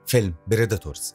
فيلم بريداتورز.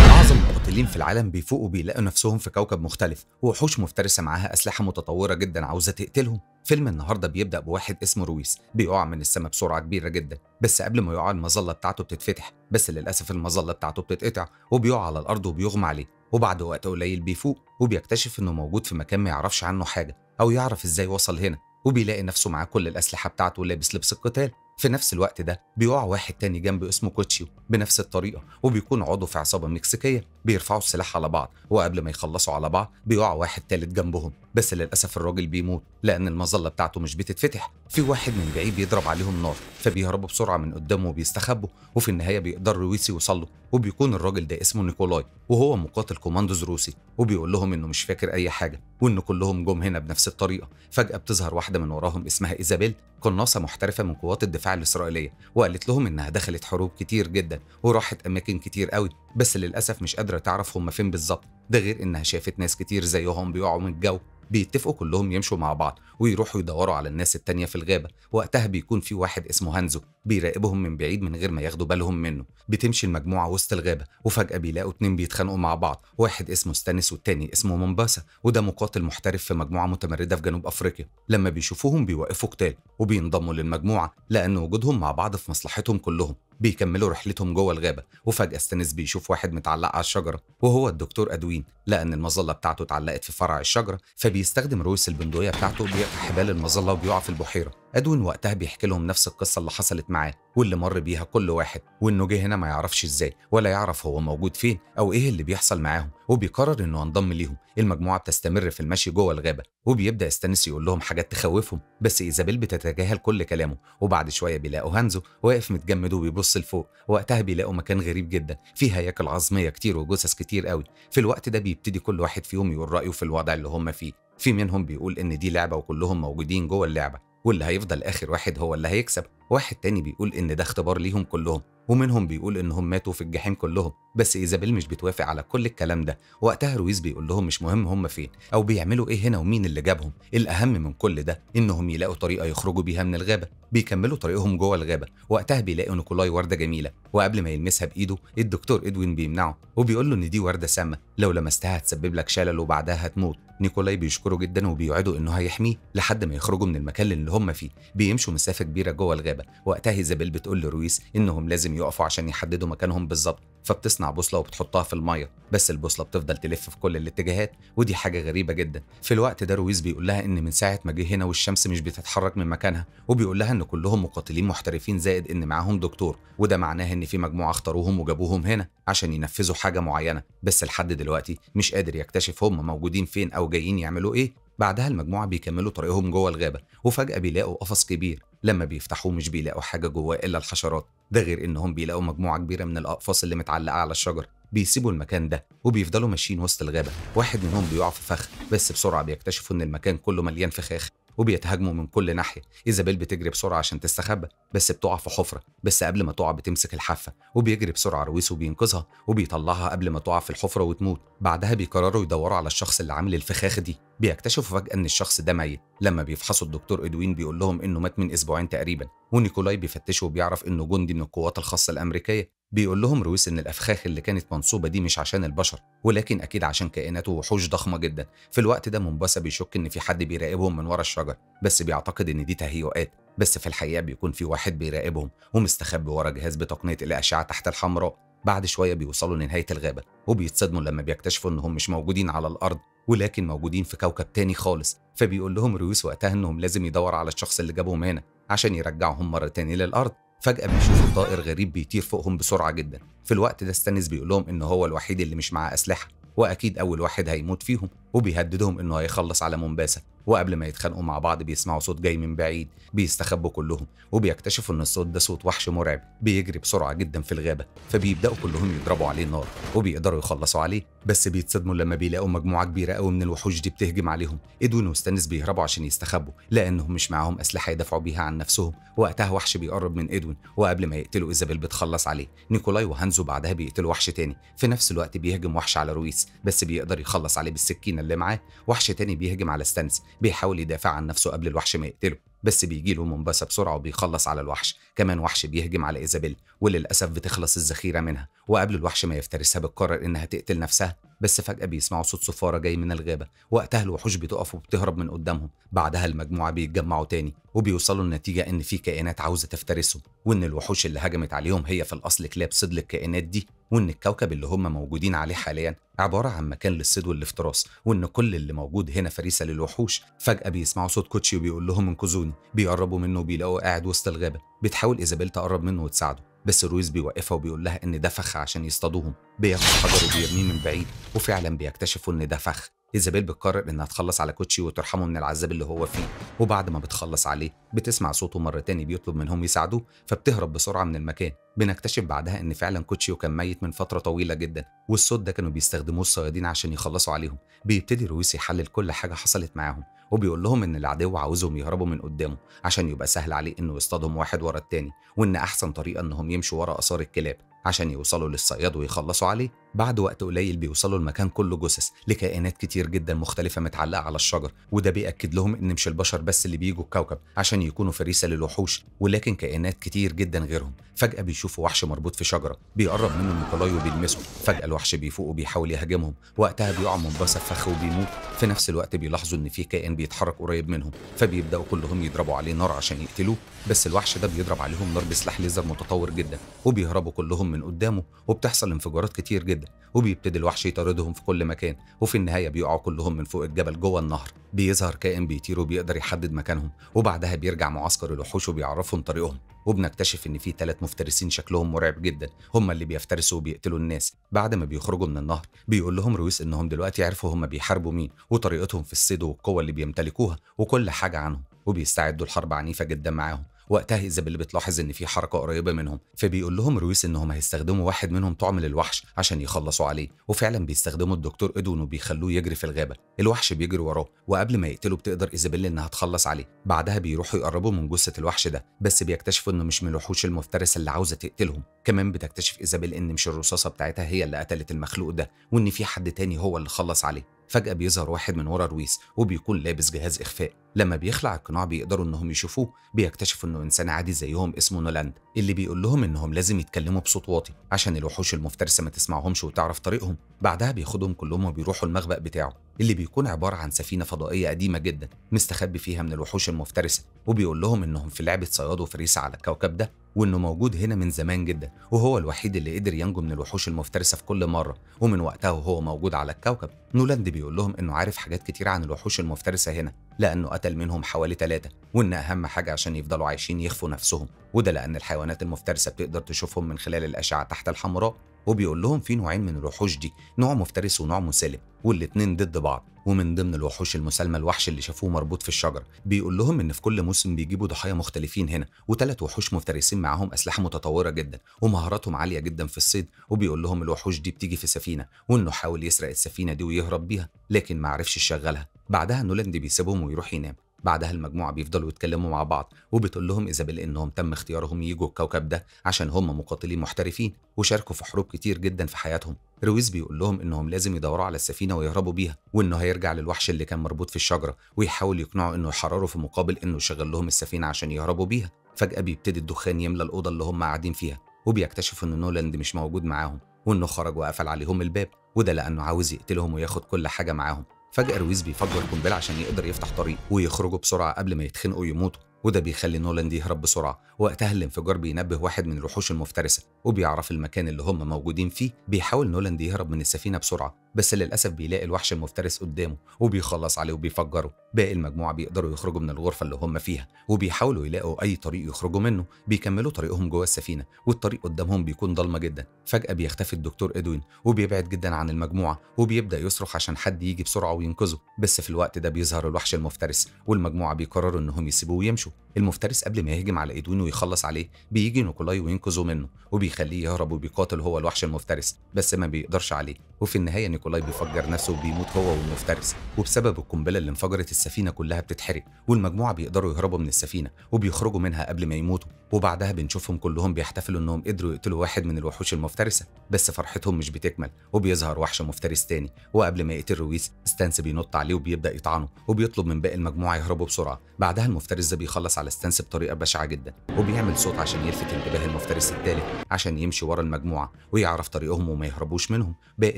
أعظم مقاتلين في العالم بيفوقوا بيلاقوا نفسهم في كوكب مختلف، ووحوش مفترسة معاها أسلحة متطورة جدا عاوزة تقتلهم. فيلم النهارده بيبدأ بواحد اسمه رويس بيقع من السماء بسرعة كبيرة جدا، بس قبل ما يقع المظلة بتاعته بتتفتح، بس للأسف المظلة بتاعته بتتقطع وبيقع على الأرض وبيغمى عليه. وبعد وقت قليل بيفوق وبيكتشف إنه موجود في مكان ما يعرفش عنه حاجة أو يعرف إزاي وصل هنا، وبيلاقي نفسه معاه كل الأسلحة بتاعته ولابس لبس القتال. في نفس الوقت ده بيقع واحد تاني جنبه اسمه كوتشيو بنفس الطريقة، وبيكون عضو في عصابة مكسيكية بيرفعوا السلاح على بعض، وقبل ما يخلصوا على بعض بيقع واحد تالت جنبهم، بس للأسف الراجل بيموت لأن المظلة بتاعته مش بتتفتح. في واحد من بعيد بيضرب عليهم نار فبيهربوا بسرعة من قدامه وبيستخبوا، وفي النهاية بيقدر رويس يوصل له، وبيكون الراجل ده اسمه نيكولاي وهو مقاتل كوماندوز روسي، وبيقول لهم إنه مش فاكر أي حاجة وإن كلهم جم هنا بنفس الطريقة. فجأة بتظهر واحدة من وراهم اسمها إيزابيل، قناصة محترفة من قوات الدفاع الإسرائيلية، وقالت لهم إنها دخلت حروب كتير جدا وراحت أماكن كتير قوي، بس للأسف مش قادرة تعرف هم فين بالظبط. ده غير إنها شافت ناس كتير زيهم بيقعوا من الجو، بيتفقوا كلهم يمشوا مع بعض ويروحوا يدوروا على الناس التانية في الغابة. وقتها بيكون في واحد اسمه هانزو بيراقبهم من بعيد من غير ما ياخدوا بالهم منه. بتمشي المجموعة وسط الغابة وفجأة بيلاقوا اتنين بيتخانقوا مع بعض، واحد اسمه ستانيس والتاني اسمه مومباسا، وده مقاتل محترف في مجموعة متمردة في جنوب أفريقيا. لما بيشوفوهم بيوقفوا قتال وبينضموا للمجموعة لأن وجودهم مع بعض في مصلحتهم كلهم. بيكملوا رحلتهم جوه الغابة، وفجأة ستانيس بيشوف واحد متعلق على الشجرة وهو الدكتور أدوين، لأن المظلة بتاعته اتعلقت في فرع الشجرة، فبيستخدم رويس البندقية بتاعته وبيقطع حبال المظلة وبيقع في البحيرة. أدوين وقتها بيحكي لهم نفس القصة اللي حصلت معاه واللي مر بيها كل واحد، وإنه جه هنا ما يعرفش إزاي ولا يعرف هو موجود فين أو إيه اللي بيحصل معاهم، وبيقرر إنه ينضم ليهم. المجموعة بتستمر في المشي جوه الغابة، وبيبدأ ستانيس يقول لهم حاجات تخوفهم، بس إيزابيل بتتجاهل كل كلامه. وبعد شوية بيلاقوا هانزو واقف متجمد وبيبص لفوق، وقتها بيلاقوا مكان غريب جدا فيه هياكل عظمية كتير وجثث كتير قوي. في الوقت ده بيبتدي كل واحد فيهم يقول رأيه في الوضع اللي هم فيه. في منهم بيقول إن دي لعبة وكلهم موجودين جوه اللعبة واللي هيفضل آخر واحد هو اللي هيكسب. واحد تاني بيقول إن ده اختبار ليهم كلهم، ومنهم بيقول إنهم ماتوا في الجحيم كلهم. بس إيزابيل مش بتوافق على كل الكلام ده. وقتها رويس بيقول لهم مش مهم هم فين أو بيعملوا إيه هنا ومين اللي جابهم، الأهم من كل ده إنهم يلاقوا طريقة يخرجوا بيها من الغابة. بيكملوا طريقهم جوه الغابة، وقتها بيلاقوا نيكولاي وردة جميلة، وقبل ما يلمسها بإيده الدكتور إدوين بيمنعه وبيقول له إن دي وردة سامة لو لمستها هتسبب لك شلل وبعدها هتموت. نيكولاي بيشكره جدا وبيوعده إنه هيحميه لحد ما يخرجوا من المكان اللي هم فيه. بيمشوا مسافة كبيرة جوه الغابة، وقتها إيزابيل بتقول لرويس إنهم لازم يقفوا عشان يحددوا مكانهم بالظبط، فبتصنع بوصلة وبتحطها في المية، بس البوصلة بتفضل تلف في كل الاتجاهات، ودي حاجة غريبة جدا. في الوقت ده رويس بيقول لها إن من ساعة ما جه هنا والشمس مش بتتحرك من مكانها، وبيقول لها إن كلهم مقاتلين محترفين زائد إن معاهم دكتور، وده معناه إن في مجموعة اختاروهم وجابوهم هنا عشان ينفذوا حاجة معينة، بس لحد دلوقتي مش قادر يكتشف هم موجودين فين أو جايين يعملوا إيه. بعدها المجموعة بيكملوا طريقهم جوه الغابة، وفجأة بيلاقوا قفص كبير، لما بيفتحوه مش بيلاقوا حاجة جواه إلا الحشرات. ده غير إنهم بيلاقوا مجموعة كبيرة من الأقفاص اللي متعلقة على الشجر. بيسيبوا المكان ده وبيفضلوا ماشيين وسط الغابة. واحد منهم بيقع في فخ، بس بسرعة بيكتشفوا إن المكان كله مليان فخاخ وبيتهاجموا من كل ناحية. إيزابيل بتجري بسرعة عشان تستخبى، بس بتقع في حفرة، بس قبل ما تقع بتمسك الحافة وبيجري بسرعة رويس وبينقذها وبيطلعها قبل ما تقع في الحفرة وتموت. بعدها بيقرروا يدوروا على الشخص اللي عامل الفخاخ دي. بيكتشفوا فجأة إن الشخص ده ميت. لما بيفحصوا الدكتور إدوين بيقول لهم إنه مات من أسبوعين تقريبا، ونيكولاي بيفتشه وبيعرف إنه جندي من القوات الخاصة الأمريكية. بيقول لهم رويس إن الأفخاخ اللي كانت منصوبة دي مش عشان البشر، ولكن أكيد عشان كائنات ووحوش ضخمة جدا. في الوقت ده مومباسا بيشك إن في حد بيراقبهم من ورا الشجر، بس بيعتقد إن دي تهيؤات، بس في الحقيقة بيكون في واحد بيراقبهم ومستخبي ورا جهاز بتقنية الأشعة تحت الحمراء. بعد شوية بيوصلوا لنهاية الغابة وبيتصدموا لما بيكتشفوا إنهم مش موجودين على الأرض ولكن موجودين في كوكب تاني خالص. فبيقول لهم رويس وقتها إنهم لازم يدوروا على الشخص اللي جابهم هنا عشان يرجعهم مرة تاني للأرض. فجأة بيشوفوا طائر غريب بيطير فوقهم بسرعة جدا. في الوقت ده ستانيس بيقول لهم إنه هو الوحيد اللي مش معاه أسلحة وأكيد أول واحد هيموت فيهم، وبيهددهم إنه هيخلص على مومباسا. وقبل ما يتخانقوا مع بعض بيسمعوا صوت جاي من بعيد، بيستخبوا كلهم وبيكتشفوا إن الصوت ده صوت وحش مرعب بيجري بسرعة جدا في الغابة. فبيبدأوا كلهم يضربوا عليه نار وبيقدروا يخلصوا عليه، بس بيتصدموا لما بيلاقوا مجموعة كبيرة قوي من الوحوش دي بتهجم عليهم. إدوين وستانيس بيهربوا عشان يستخبوا لأنهم مش معاهم أسلحة يدافعوا بيها عن نفسهم. وقتها وحش بيقرب من إدوين، وقبل ما يقتلوا إيزابيل بتخلص عليه. نيكولاي وهانزو بعدها بيقتلوا وحش تاني. في نفس الوقت بيهجم وحش على رويس، بس بيقدر يخلص عليه بالسكينة اللي معاه. وحش تاني بيهجم على ستانيس بيحاول يدافع عن نفسه قبل الوحش ما يقتله، بس بيجي له مومباسا بسرعة وبيخلص على الوحش. كمان وحش بيهجم على إيزابيل، وللأسف بتخلص الذخيرة منها، وقبل الوحش ما يفترسها بتقرر إنها تقتل نفسها. بس فجأة بيسمعوا صوت صفارة جاي من الغابة، وقتها الوحوش بتقف وبتهرب من قدامهم. بعدها المجموعة بيتجمعوا تاني وبيوصلوا لنتيجة إن في كائنات عاوزة تفترسهم، وإن الوحوش اللي هجمت عليهم هي في الأصل كلاب صيد للكائنات دي، وإن الكوكب اللي هم موجودين عليه حاليا عبارة عن مكان للصيد والافتراس، وإن كل اللي موجود هنا فريسة للوحوش. فجأة بيسمعوا صوت كوتشي وبيقول لهم انقذوني. بيقربوا منه وبيلاقوه قاعد وسط الغابة. بتحاول إيزابيل تقرب منه وتساعده، بس رويس بيوقفها وبيقول لها إن ده فخ عشان يصطادوهم. بياخد حجر وبيرميه من بعيد، وفعلا بيكتشفوا إن ده فخ. إيزابيل بتقرر إنها تخلص على كوتشي وترحمه من العذاب اللي هو فيه، وبعد ما بتخلص عليه بتسمع صوته مرة تاني بيطلب منهم يساعدوه، فبتهرب بسرعة من المكان. بنكتشف بعدها إن فعلا كوتشيو كان ميت من فترة طويلة جدا، والصوت ده كانوا بيستخدموه الصيادين عشان يخلصوا عليهم. بيبتدي رويس يحلل كل حاجة حصلت معاهم، وبيقول لهم إن العدو عاوزهم يهربوا من قدامه عشان يبقى سهل عليه إنه يصطادهم واحد ورا التاني، وإن أحسن طريقة إنهم يمشوا ورا آثار الكلاب عشان يوصلوا للصياد ويخلصوا عليه. بعد وقت قليل بيوصلوا المكان كله جثث لكائنات كتير جدا مختلفة متعلقة على الشجر، وده بيأكد لهم إن مش البشر بس اللي بيجوا الكوكب عشان يكونوا فريسة للوحوش، ولكن كائنات كتير جدا غيرهم. فجأة بيشوفوا وحش مربوط في شجرة، بيقرب منه نيكولاي وبيلمسه. فجأة الوحش بيفوق وبيحاول يهاجمهم، وقتها بيقع مومباسا في فخ وبيموت. في نفس الوقت بيلاحظوا إن في كائن بيتحرك قريب منهم، فبيبدأوا كلهم يضربوا عليه نار عشان يقتلوه، بس الوحش ده بيضرب عليهم نار بسلاح ليزر متطور جدا، وبيهربوا كلهم من قدامه، وبتحصل انفجارات كتير جدا، وبيبتدي الوحش يطاردهم في كل مكان، وفي النهاية بيقعوا كلهم من فوق الجبل جوه النهر. بيظهر كائن بيطير وبيقدر يحدد مكانهم، وبعدها بيرجع معسكر الوحوش وبيعرفهم طريقهم. وبنكتشف ان في 3 مفترسين شكلهم مرعب جدا هم اللي بيفترسوا وبيقتلوا الناس. بعد ما بيخرجوا من النهر بيقول لهم رويس انهم دلوقتي عرفوا هم بيحاربوا مين، وطريقتهم في الصيد والقوة اللي بيمتلكوها وكل حاجة عنهم، وبيستعدوا لحرب عنيفة جدا معاهم. وقتها إيزابيل بتلاحظ ان في حركه قريبه منهم، فبيقول لهم رويس انهم هيستخدموا واحد منهم طعم للوحش عشان يخلصوا عليه، وفعلا بيستخدموا الدكتور ادوين وبيخلوه يجري في الغابه. الوحش بيجري وراه، وقبل ما يقتله بتقدر إيزابيل انها تخلص عليه. بعدها بيروحوا يقربوا من جثه الوحش ده، بس بيكتشفوا انه مش من الوحوش المفترسه اللي عاوزه تقتلهم. كمان بتكتشف إيزابيل ان مش الرصاصه بتاعتها هي اللي قتلت المخلوق ده، وان في حد تاني هو اللي خلص عليه. فجأة بيظهر واحد من ورا رويس وبيكون لابس جهاز إخفاء. لما بيخلع القناع بيقدروا إنهم يشوفوه، بيكتشفوا إنه إنسان عادي زيهم اسمه نولاند، اللي بيقول لهم إنهم لازم يتكلموا بصوت واطي عشان الوحوش المفترسة ما تسمعهمش وتعرف طريقهم. بعدها بياخدهم كلهم وبيروحوا المخبأ بتاعه، اللي بيكون عبارة عن سفينة فضائية قديمة جدا مستخبي فيها من الوحوش المفترسة، وبيقول لهم إنهم في لعبة صياد وفريسة على الكوكب ده، وإنه موجود هنا من زمان جدا، وهو الوحيد اللي قدر ينجو من الوحوش المفترسة في كل مرة، ومن وقتها وهو موجود على الكوكب. نولاند بيقول لهم إنه عارف حاجات كتير عن الوحوش المفترسة هنا، لأنه قتل منهم حوالي 3، وإن أهم حاجة عشان يفضلوا عايشين يخفوا نفسهم، وده لأن الحيوانات المفترسة بتقدر تشوفهم من خلال الأشعة تحت الحمراء. وبيقول لهم في نوعين من الوحوش دي، نوع مفترس ونوع مسالم، والاتنين ضد بعض. ومن ضمن الوحوش المسالمة الوحش اللي شافوه مربوط في الشجر. بيقول لهم ان في كل موسم بيجيبوا ضحايا مختلفين هنا، و3 وحوش مفترسين معاهم اسلحة متطورة جدا ومهاراتهم عالية جدا في الصيد. وبيقول لهم الوحوش دي بتيجي في سفينة، وانه حاول يسرق السفينة دي ويهرب بيها لكن ما عرفش يشغلها. بعدها نولاند بيسيبهم ويروح ينام. بعدها المجموعة بيفضلوا يتكلموا مع بعض، وبتقول لهم إيزابيل إنهم تم اختيارهم يجوا الكوكب ده عشان هم مقاتلين محترفين وشاركوا في حروب كتير جدا في حياتهم. رويس بيقول لهم إنهم لازم يدوروا على السفينة ويهربوا بيها، وإنه هيرجع للوحش اللي كان مربوط في الشجرة ويحاول يقنعه إنه يحرره في مقابل إنه يشغل لهم السفينة عشان يهربوا بيها. فجأة بيبتدي الدخان يملى الأوضة اللي هم قاعدين فيها، وبيكتشفوا إن نولاند مش موجود معاهم، وإنه خرج وقفل عليهم الباب، وده لأنه عاوز يقتلهم وياخد كل حاجة معاهم. فجأة رويس بيفجر قنبلة عشان يقدر يفتح طريق ويخرجوا بسرعة قبل ما يتخنقوا يموتوا، وده بيخلي نولاند يهرب بسرعة. وقتها الانفجار بينبه واحد من الوحوش المفترسة وبيعرف المكان اللي هم موجودين فيه. بيحاول نولاند يهرب من السفينة بسرعة، بس للأسف بيلاقي الوحش المفترس قدامه وبيخلص عليه وبيفجره. باقي المجموعة بيقدروا يخرجوا من الغرفة اللي هم فيها، وبيحاولوا يلاقوا أي طريق يخرجوا منه. بيكملوا طريقهم جوه السفينة، والطريق قدامهم بيكون ضلمة جدا. فجأة بيختفي الدكتور إدوين وبيبعد جدا عن المجموعة، وبيبدأ يصرخ عشان حد يجي بسرعة وينقذه. بس في الوقت ده بيظهر الوحش المفترس، والمجموعة بيقرروا إنهم يسيبوه ويمشوا. المفترس قبل ما يهجم على إدوين ويخلص عليه بيجي نيكولاي وينقذه منه، وبيخليه يهرب وبيقاتل هو الوحش المفترس، بس ما بيقدرش عليه. وفي النهاية نيكولاي بيفجر نفسه وبيموت هو والمفترس، وبسبب القنبلة اللي انفجرت السفينة كلها بتتحرق، والمجموعة بيقدروا يهربوا من السفينة وبيخرجوا منها قبل ما يموتوا. وبعدها بنشوفهم كلهم بيحتفلوا انهم قدروا يقتلوا واحد من الوحوش المفترسة، بس فرحتهم مش بتكمل وبيظهر وحش مفترس تاني، وقبل ما يقتل رويس ستانس بينط عليه وبيبدأ يطعنه وبيطلب من باقي المجموعة يهربوا بسرعة. بعدها المفترس ده بيخلص على ستانس بطريقة بشعة جدا، وبيعمل صوت عشان يلفت انتباه المفترس الثالث عشان يمشي ورا المجموعة ويعرف طريقهم وما يهربوش منهم. باقي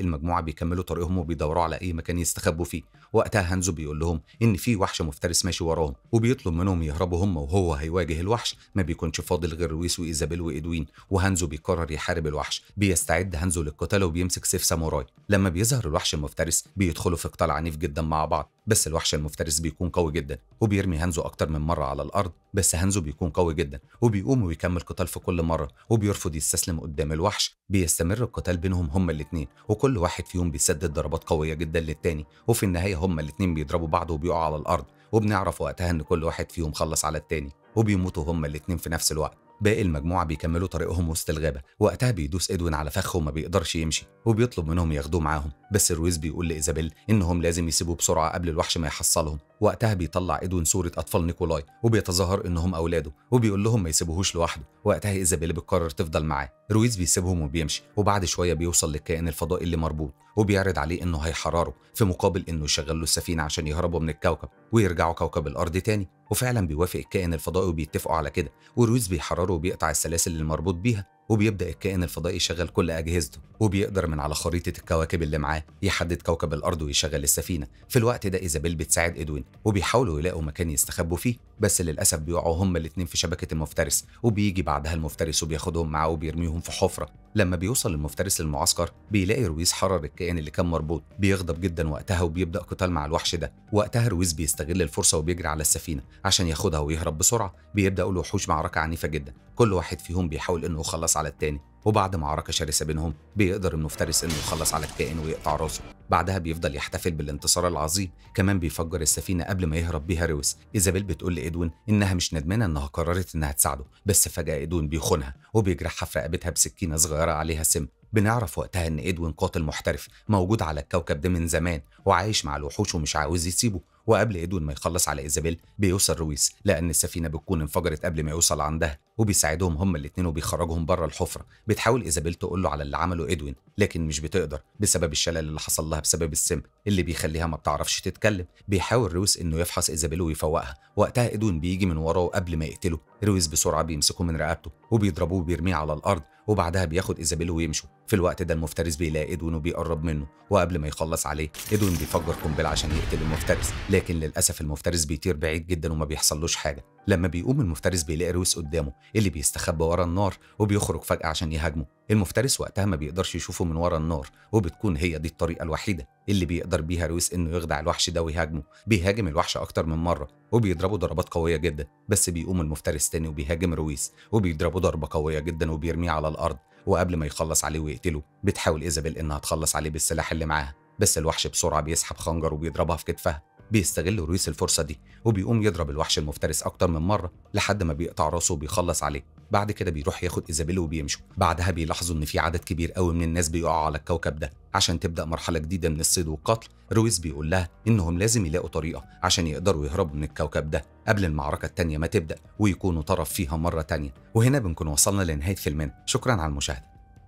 المجموعة بيكملوا طريقهم وبيدوروا على أي مكان يستخبوا فيه. وقتها هانزو بيقول لهم إن في وحش مفترس ماشي وراهم وبيطلب منهم يهربوا هم، وهو هيواجه الوحش. ما بيكونش فاضل غير رويس وإيزابيل وإدوين، وهانزو بيقرر يحارب الوحش. بيستعد هانزو للقتال وبيمسك سيف ساموراي. لما بيظهر الوحش المفترس بيدخلوا في قتال عنيف جدا مع بعض، بس الوحش المفترس بيكون قوي جدا وبيرمي هانزو أكتر من مرة على الأرض، بس هانزو بيكون قوي جدا وبيقوم ويكمل قتال في كل مرة وبيرفض يستسلم قدام الوحش. بيستمر القتال بينهم هما الاتنين، وكل واحد فيهم بيسدد ضربات قوية جدا للتاني، وفي النهاية هما الاتنين بيضربوا بعض وبيقعوا على الأرض، وبنعرف وقتها إن كل واحد فيهم خلص على التاني وبيموتوا هما الاتنين في نفس الوقت. باقي المجموعة بيكملوا طريقهم وسط الغابة. وقتها بيدوس إدوين على فخ وما بيقدرش يمشي وبيطلب منهم ياخدوه معاهم، بس رويس بيقول لإيزابيل إنهم لازم يسيبوه بسرعة قبل الوحش ما يحصلهم. وقتها بيطلع إدوين صورة أطفال نيكولاي وبيتظاهر إنهم أولاده وبيقول لهم ما يسيبوهوش لوحده. وقتها إيزابيل بتقرر تفضل معاه. رويس بيسيبهم وبيمشي، وبعد شوية بيوصل للكائن الفضائي اللي مربوط وبيعرض عليه إنه هيحرره في مقابل إنه يشغل له السفينة عشان يهربوا من الكوكب ويرجعوا كوكب الأرض تاني. وفعلا بيوافق الكائن الفضائي وبيتفقوا على كده، ورويس بيحرره وبيقطع السلاسل اللي مربوط بيها، وبيبدأ الكائن الفضائي يشغل كل أجهزته وبيقدر من على خريطة الكواكب اللي معاه يحدد كوكب الأرض ويشغل السفينة. في الوقت ده إيزابيل بتساعد إدوين وبيحاولوا يلاقوا مكان يستخبوا فيه، بس للأسف بيقعوا هما الاتنين في شبكة المفترس، وبيجي بعدها المفترس وبياخدهم معاه وبيرميهم في حفرة. لما بيوصل المفترس للمعسكر بيلاقي رويس حرر الكائن اللي كان مربوط، بيغضب جدا وقتها وبيبدأ قتال مع الوحش ده. وقتها رويس بيستغل الفرصة وبيجري على السفينة عشان ياخدها ويهرب بسرعة. بيبدأوا الوحوش معركة عنيفة جدا، كل واحد فيهم بيحاول إنه يخلص على التاني، وبعد معركة شرسة بينهم بيقدر المفترس إنه يخلص على الكائن ويقطع راسه. بعدها بيفضل يحتفل بالانتصار العظيم، كمان بيفجر السفينة قبل ما يهرب بيها رويس. إيزابيل بتقول لإدوين إنها مش ندمانة إنها قررت إنها تساعده، بس فجأة إدوين بيخونها وبيجرحها في رقبتها بسكينة صغيرة عليها سم. بنعرف وقتها إن إدوين قاتل محترف موجود على الكوكب ده من زمان وعايش مع الوحوش ومش عاوز يسيبه. وقبل إدوين ما يخلص على إيزابيل بيوصل رويس، لأن السفينة بتكون انفجرت قبل ما يوصل عندها، وبيساعدهم هما الاتنين وبيخرجهم بره الحفرة. بتحاول إيزابيل تقول له على اللي عمله إدوين لكن مش بتقدر بسبب الشلل اللي حصل لها بسبب السم اللي بيخليها ما بتعرفش تتكلم. بيحاول رويس إنه يفحص إيزابيل ويفوقها. وقتها إدوين بيجي من وراه قبل ما يقتله. رويس بسرعة بيمسكه من رقبته وبيضربوه وبيرميه على الأرض، وبعدها بياخد إيزابيل ويمشوا. في الوقت ده المفترس بيلاقي إدوين وبيقرب منه، وقبل ما يخلص عليه إدوين بيفجر قنبلة عشان يقتل المفترس، لكن للأسف المفترس بيطير بعيد جدا وما بيحصلوش حاجة. لما بيقوم المفترس بيلاقي رويس قدامه اللي بيستخبى ورا النار وبيخرج فجأة عشان يهاجمه. المفترس وقتها ما بيقدرش يشوفه من ورا النار، وبتكون هي دي الطريقة الوحيدة اللي بيقدر بيها رويس إنه يخدع الوحش ده ويهاجمه. بيهاجم الوحش أكتر من مرة وبيضربه ضربات قوية جدا، بس بيقوم المفترس تاني وبيهاجم رويس وبيضربه ضربة قوية جدا وبيرميه على الأرض. وقبل ما يخلص عليه ويقتله بتحاول إيزابيل إنها تخلص عليه بالسلاح اللي معاها، بس الوحش بسرعة بيسحب خنجر وبيضربها في كتفها. بيستغل رويس الفرصة دي وبيقوم يضرب الوحش المفترس أكتر من مرة لحد ما بيقطع راسه وبيخلص عليه. بعد كده بيروح ياخد إيزابيل وبيمشوا. بعدها بيلاحظوا إن في عدد كبير قوي من الناس بيقعوا على الكوكب ده عشان تبدأ مرحلة جديدة من الصيد والقتل. رويس بيقول لها إنهم لازم يلاقوا طريقة عشان يقدروا يهربوا من الكوكب ده قبل المعركة التانية ما تبدأ ويكونوا طرف فيها مرة تانية. وهنا بنكون وصلنا لنهاية فيلمنا. شكرا على المشاهدة.